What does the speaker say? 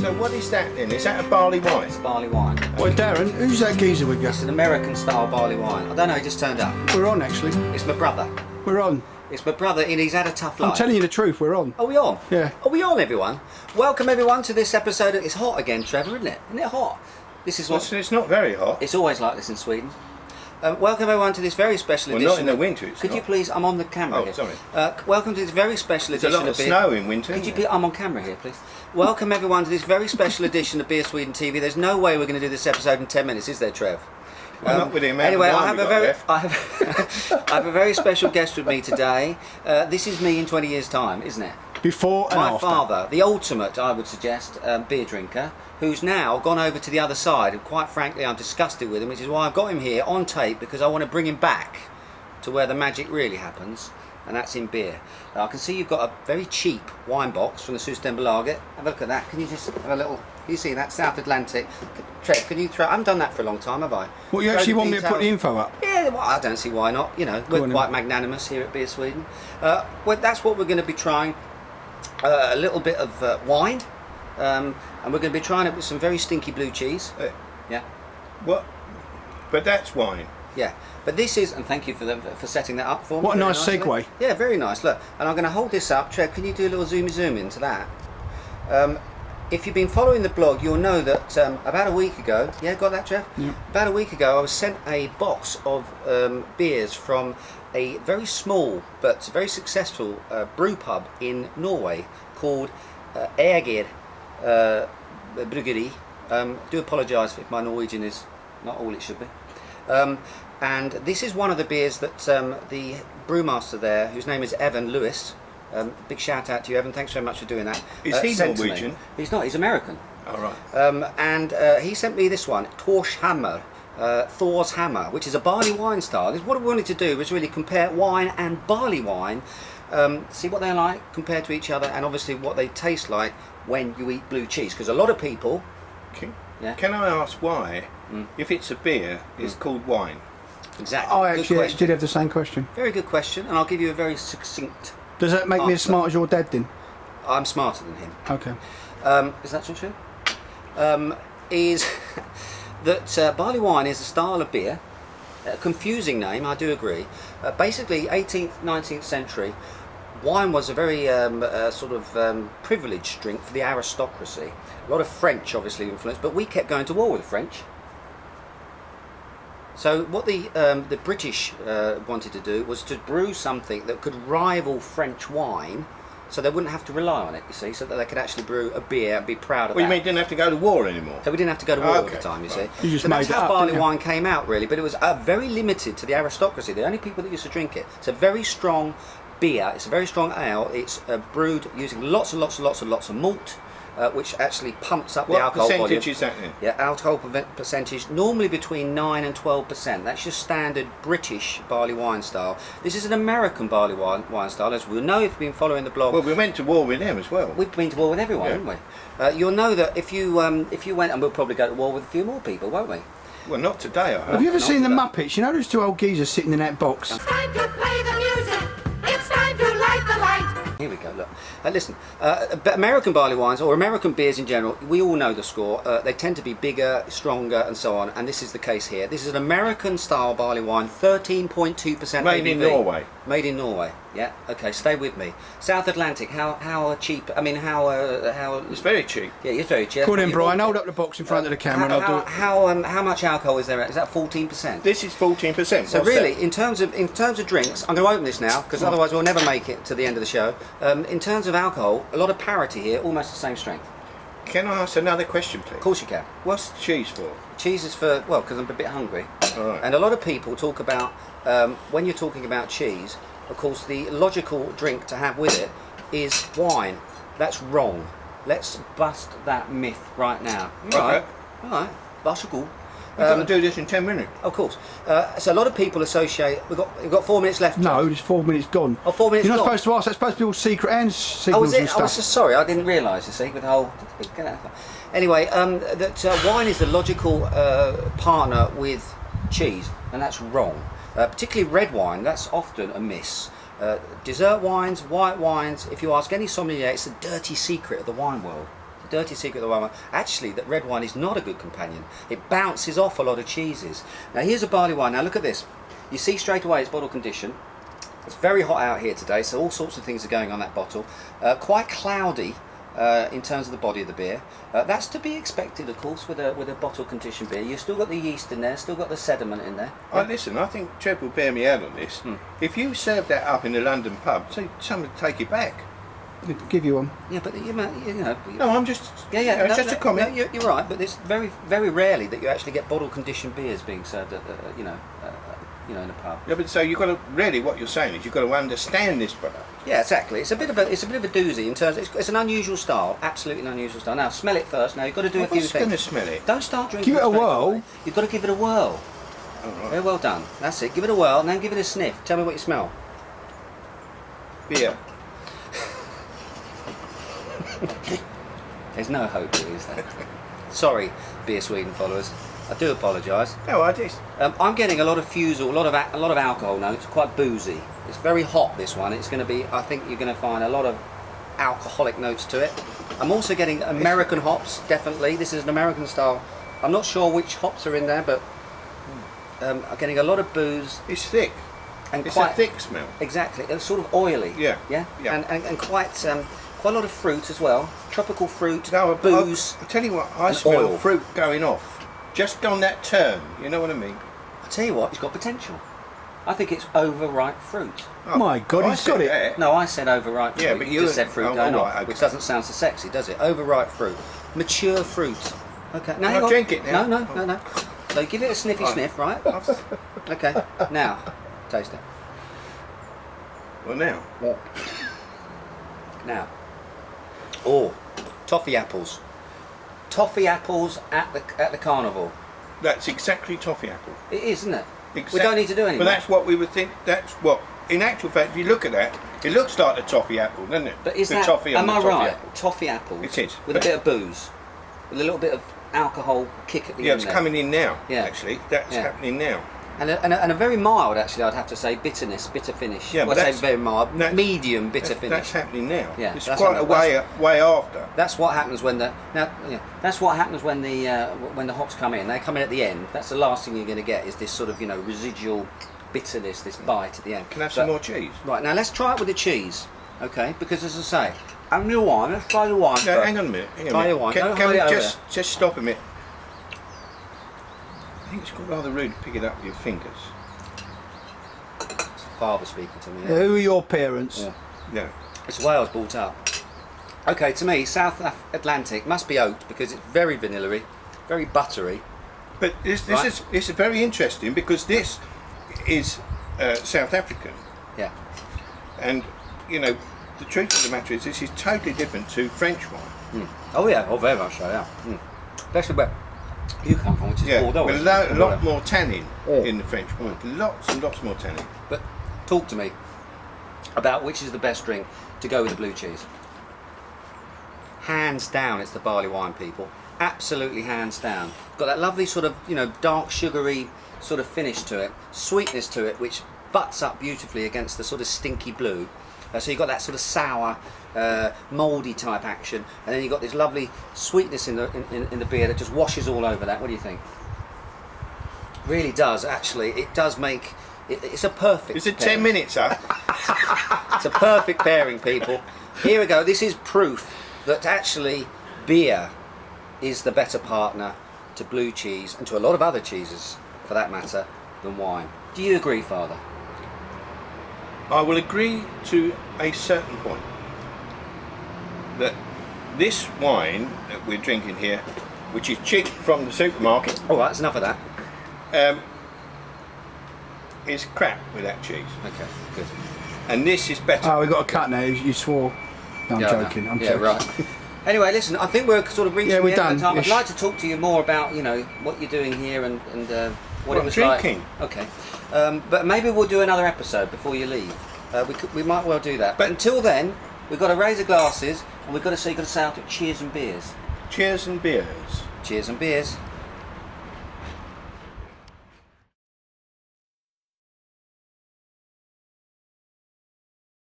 So what is that then? Is that a barley wine? It's barley wine. Well, Darren, who's that geezer with you? It's an American style barley wine. I don't know, he just turned up. We're on, actually. It's my brother. We're on. It's my brother, and he's had a tough life. I'm telling you the truth, we're on. Are we on? Yeah. Are we on, everyone? Welcome, everyone, to this episode. It's hot again, Trevor, isn't it? Isn't it hot? This is what... It's not very hot. It's always like this in Sweden. Welcome, everyone, to this very special edition. Well, not in the winter, it's Could not. you please... I'm on the camera here. sorry. Welcome to this very special edition There's a lot of snow in winter. Could you please... I'm on camera here, please. Welcome, everyone, to this very special edition of Beer Sweden TV. There's no way we're going to do this episode in 10 minutes, is there, Trev? Well, not with the amount anyway, of I wine have a very special guest with me today. This is me in 20 years' time, isn't it? Before and My after. father, the ultimate, I would suggest, beer drinker, who's now gone over to the other side, and quite frankly I'm disgusted with him, which is why I've got him here on tape, because I want to bring him back to where the magic really happens, and that's in beer. I can see you've got a very cheap wine box from the Systembolaget. Have a look at that. Can you just have a little... You see that? South Atlantic. Trev, can you throw... I haven't done that for a long time, have I? Well, you Throw actually the want me to put the details. info up? Yeah, well, I don't see why not. You know, we're quite magnanimous here at Beer Sweden. Well, that's what we're going to be trying. A little bit of wine, and we're going to be trying it with some very stinky blue cheese. Yeah. What? But that's wine. Yeah. But this is, and thank you for setting that up for me. What a very nice nicely. segue. Yeah, very nice. Look, and I'm going to hold this up. Trev, can you do a little zoom into that? If you've been following the blog, you'll know that about a week ago, yeah, got that, Trev? Yeah. About a week ago, I was sent a box of beers from a very small but very successful brew pub in Norway called Eger Bryggeri. Do apologise if my Norwegian is not all it should be. And this is one of the beers that the brewmaster there, whose name is Evan Lewis, big shout out to you, Evan, thanks very much for doing that. Is he sent to me. Norwegian? He's not, he's American. All right. And he sent me this one, Thor's Hammer, which is a barley wine style. What we wanted to do was really compare wine and barley wine, see what they're like compared to each other, and obviously what they taste like when you eat blue cheese. Because a lot of people... Can I ask why, if it's a beer, it's called wine? Exactly. I Good actually question. did have the same question. Very good question, and I'll give you a very succinct... Does that make me as answer. smart as your dad then? I'm smarter than him. Okay. Is that so true? Is that barley wine is a style of beer, a confusing name, I do agree. Basically, 18th, 19th century, wine was a very privileged drink for the aristocracy. A lot of French, obviously, influence, but we kept going to war with the French. So what the British wanted to do was to brew something that could rival French wine, so they wouldn't have to rely on it, you see, so that they could actually brew a beer and be proud of Well, that. you mean you didn't have to go to war anymore? So we didn't have to go to war all the time, you see. You just so made that's it how up, barley didn't you? wine came out, really, but it was very limited to the aristocracy, the only people that used to drink it. It's a very strong beer, it's a very strong ale, it's brewed using lots and lots of malt, which actually pumps up the alcohol volume. What percentage is that then? Yeah, alcohol percentage, normally between 9 and 12%. That's your standard British barley wine style. This is an American barley wine style, as we'll know if you've been following the blog. Well, we went to war with them as well. We've been to war with everyone, haven't we? You'll know that if you went, and we'll probably go to war with a few more people, won't we? Well, not today, I hope. Have you ever Not seen the today. Muppets? You know those two old geezers sitting in that box? It's time to play the music. It's time to light the light. Here we go, look. Listen, but American barley wines, or American beers in general, we all know the score. They tend to be bigger, stronger, and so on, and this is the case here. This is an American-style barley wine, 13.2% Made in ABV. Norway. Made in Norway, yeah. Okay, stay with me. South Atlantic, how cheap, I mean, how... It's very cheap. Yeah, it's very cheap. Go on then, Brian, hold up the box in front of the camera and I'll do it. How much alcohol is there? Is that 14%? This is 14%. So What's really, that? in terms of drinks, I'm going to open this now because otherwise we'll never make it to the end of the show. In terms of alcohol, a lot of parity here, almost the same strength. Can I ask another question, please? Of course you can. What's the cheese for? Cheese is for, well, because I'm a bit hungry. All right. And a lot of people talk about, when you're talking about cheese, of course the logical drink to have with it is wine. That's wrong. Let's bust that myth right now. Okay. Right. That's cool. We've got to do this in 10 minutes. Of course. So a lot of people associate. We've got 4 minutes left. No, it's 4 minutes gone. Oh, 4 minutes You're not gone. supposed to ask, that's supposed to be all secret and Oh, signals was and it? stuff. I was so sorry. I didn't realise. You see, with the whole. Anyway, that wine is the logical partner with cheese, and that's wrong. Particularly red wine. That's often a miss. Dessert wines, white wines. If you ask any sommelier, it's a dirty secret of the wine world. The dirty secret of the wine. Actually, that red wine is not a good companion. It bounces off a lot of cheeses. Now here's a barley wine. Now look at this. You see straight away it's bottle condition. It's very hot out here today, so all sorts of things are going on that bottle. Quite cloudy in terms of the body of the beer. That's to be expected, of course, with a bottle conditioned beer. You've still got the yeast in there, still got the sediment in there. Listen, I think Trev will bear me out on this. If you serve that up in a London pub, someone would take it back. They'll give you one. Yeah, but you know. No, I'm just. It's just a comment. No, you're right, but it's very, very rarely that you actually get bottle conditioned beers being served at, in a pub. Yeah, but so you've got to really. What you're saying is you've got to understand this product. Yeah, exactly. It's a bit of a doozy in terms. It's an unusual style, absolutely an unusual style. Now smell it first. Now you've got to do a few things. I'm going to smell it. Don't start drinking. Give it a straight whirl. away. You've got to give it a whirl. All right. Very well done. That's it. Give it a whirl, and then give it a sniff. Tell me what you smell. Beer. There's no hope, is there? Sorry, Beer Sweden followers. I do apologise. No, I just. I'm getting a lot of fusel, a lot of alcohol notes, quite boozy. It's very hot, this one. It's going to be. I think you're going to find a lot of alcoholic notes to it. I'm also getting American hops, definitely. This is an American style. I'm not sure which hops are in there, but I'm getting a lot of booze. It's thick. And It's quite a thick smell. Exactly. It's sort of oily. Yeah. Yeah. Yeah. And quite a lot of fruit as well. Tropical fruit. No, booze. I tell you what, I and smell oil. fruit going off. Just on that turn, you know what I mean? I tell you what, it's got potential. I think it's overripe fruit. Oh, My God, I he's said got it. that. No, I said overripe fruit. Yeah, but you you- just said fruit oh, going all off, right, okay. which doesn't sound so sexy, does it? Overripe fruit, mature fruit. Okay, now Can I hang on. drink it now? No. So give it a sniffy sniff, right? Okay. Now, taste it. Well, now. Now. Oh, toffee apples. Toffee apples at the carnival. That's exactly toffee apple. It is, isn't it? Exactly. We don't need to do anything. But that's what we would think. That's what. In actual fact, if you look at that, it looks like the toffee apple, doesn't it? But is the that? toffee on Am the I toffee right? apple. Toffee apples. It is. With a bit of booze, with a little bit of alcohol kick at the Yeah, end. it's there. coming in now. Yeah. Actually, that's Yeah. happening now. And a very mild, actually, I'd have to say, bitter finish. Yeah, Well, but I say that's- very mild, that's- medium bitter That's finish. happening now. Yeah, it's that's quite a happening. way after. That's what happens when that's what happens when the hops come in. They come in at the end. That's the last thing you're going to get is this sort of residual bitterness, this bite at the end. Can I have some more cheese? Right, now let's try it with the cheese, okay? Because as I say, and the wine. Let's try the wine. No, first. hang on a minute. Try your wine. Can Hold we it over just stop a minute? I think it's rather rude to pick it up with your fingers. It's father speaking to me. Yeah, who are your parents? Yeah. Yeah. It's the way I was brought up. Okay, to me, South Atlantic must be oat because it's very vanilla-y, very buttery. But this Right. is very interesting because this is South African, Yeah. and the truth of the matter is this is totally different to French wine. Oh yeah, oh very much so, yeah. Especially where you come from, which is Bordeaux. with isn't a it? lot more tannin Mm. in the French wine. Lots and lots more tannin. But talk to me about which is the best drink to go with the blue cheese. Hands down, it's the barley wine, people. Absolutely hands down. Got that lovely sort of, dark sugary sort of finish to it, sweetness to it, which butts up beautifully against the sort of stinky blue. So you've got that sort of sour, mouldy type action, and then you've got this lovely sweetness in the beer that just washes all over that. What do you think? Really does, actually. It does make... It's a perfect Is it pairing. 10 minutes up? It's a perfect pairing, people. Here we go. This is proof that actually beer is the better partner to blue cheese and to a lot of other cheeses, for that matter, than wine. Do you agree, Father? I will agree to a certain point that this wine that we're drinking here, which is cheap from the supermarket, All right, that's enough of that. is crap without cheese, Okay, good. and this is better. Oh, we've got a cut now. You swore. No, I'm Yeah, joking. no. I'm yeah, joking. right. Anyway, listen, I think we're sort of reaching Yeah, we're the end of the done. time. I'd Ish. like to talk to you more about, what you're doing here and what Well, it was drinking. like. Okay. But maybe we'll do another episode before you leave. We might well do that. But until then, we've got to raise the glasses and we've got to say out to cheers and beers. Cheers and beers. Cheers and beers.